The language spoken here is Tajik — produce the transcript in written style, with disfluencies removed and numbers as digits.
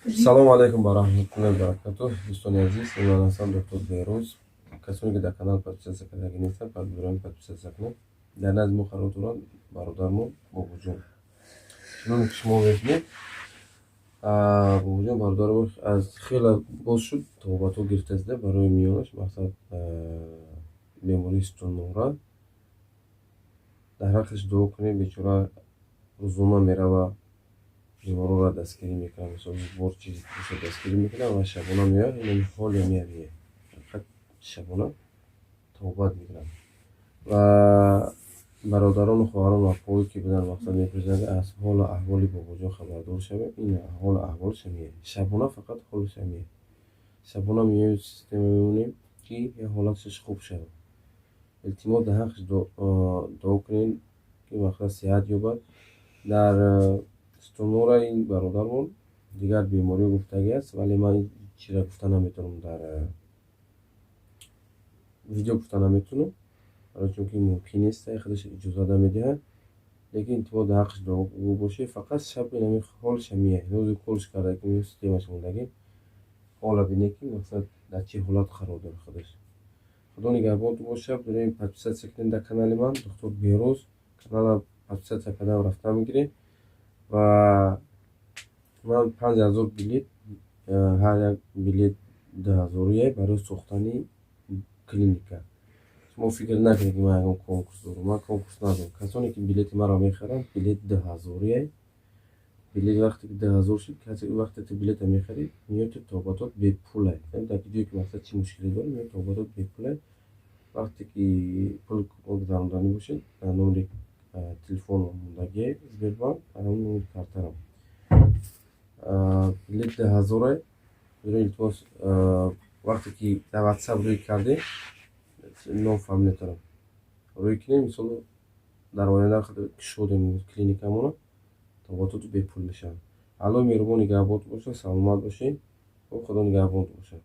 Салом алейкум ва раҳматуллоҳи ва баракатуҳ. Дӯстони азиз, ман ҳастам доктор Берӯз. Касоне ки дар канал подписатсия кардаги нестанд, бироям подписатсия кунед. Дар назди мо қарор дорад бародармо Бобоҷон. Чуноне ки шумо мебинед, Бобоҷон бародармо аз хеле боз шуд, табобатҳо гирифта зида барои миёнаш, мақсад бемории стулнора. Дар ҳаққаш дуо кунед, бечора рӯзона мерава беморора дастгирӣ мекунам, мисол бор чизи пӯша дастгирӣ мекунам ва шабона меояд, инами ҳоле меавие. Фақат шабона табобат мекунам. Ва бародарону хоҳарону апои ки будан мақсад мепурсанд аз ҳолу аҳволи Бобоҷон хабардор шавем. Ин ҳолу аҳволша меяд. Шабона фақат ҳолша меяд. Шабона меоем система мемонем ки ҳолаташ хуб шавад. Илтимос дар ҳаққаш дуо кунем ки мақсад сеҳат ёбад. Дар стулнора ин бародармон дигар беморӣ гуфтагӣ аст, вале ман чира гуфта наметавонам, дар видео гуфта наметавонам, чунки мумкин нест, худаш иҷоза намедиҳад. Лекин илтимос дар ҳаққаш дуогӯ бошед. Фақат шаб инами ҳолша меяд. Рӯзи колш кардаки системаш мондагӣ ҳола бинед ки мақсад дар чӣ ҳолат қарор дорад худаш. Худо нигаҳбонтон бошад. Бироед подписатсия кунед дар канали ман, доктор Берӯз. Канала подписатсия кардан рафта мегиред ва ман 5000 билет, ҳар як билет 2000 барои сохтани клиника. Шумо фикр накунед ки ман ягон конкурс дорам. Ман конкурс надорам. Касоне ки билети маро мехаранд, билет 2000. Билет вақте ки 2000 шуд, касе вақте ки билета мехарид, миёти табобатот бепул аст. Дар видео ки мақсад чӣ мушкиле дорад, миёти табобатот бепул аст. Вақте ки пул гузаронданӣ бошед, дар номери телефон мондагӣ Сбербанк, ҳамон номери картарам. Билет 2000. Бироед илтимос вақте ки дар WhatsApp рӯй кардем, ном фамилиятонам рӯй кунем, мисол дар оянда шодем клиникамона табобатот бепул мешавад. Аллоҳи меҳрубон нигаҳбонтон бошад. Саломат бошед. Худо нигаҳбонтон бошад.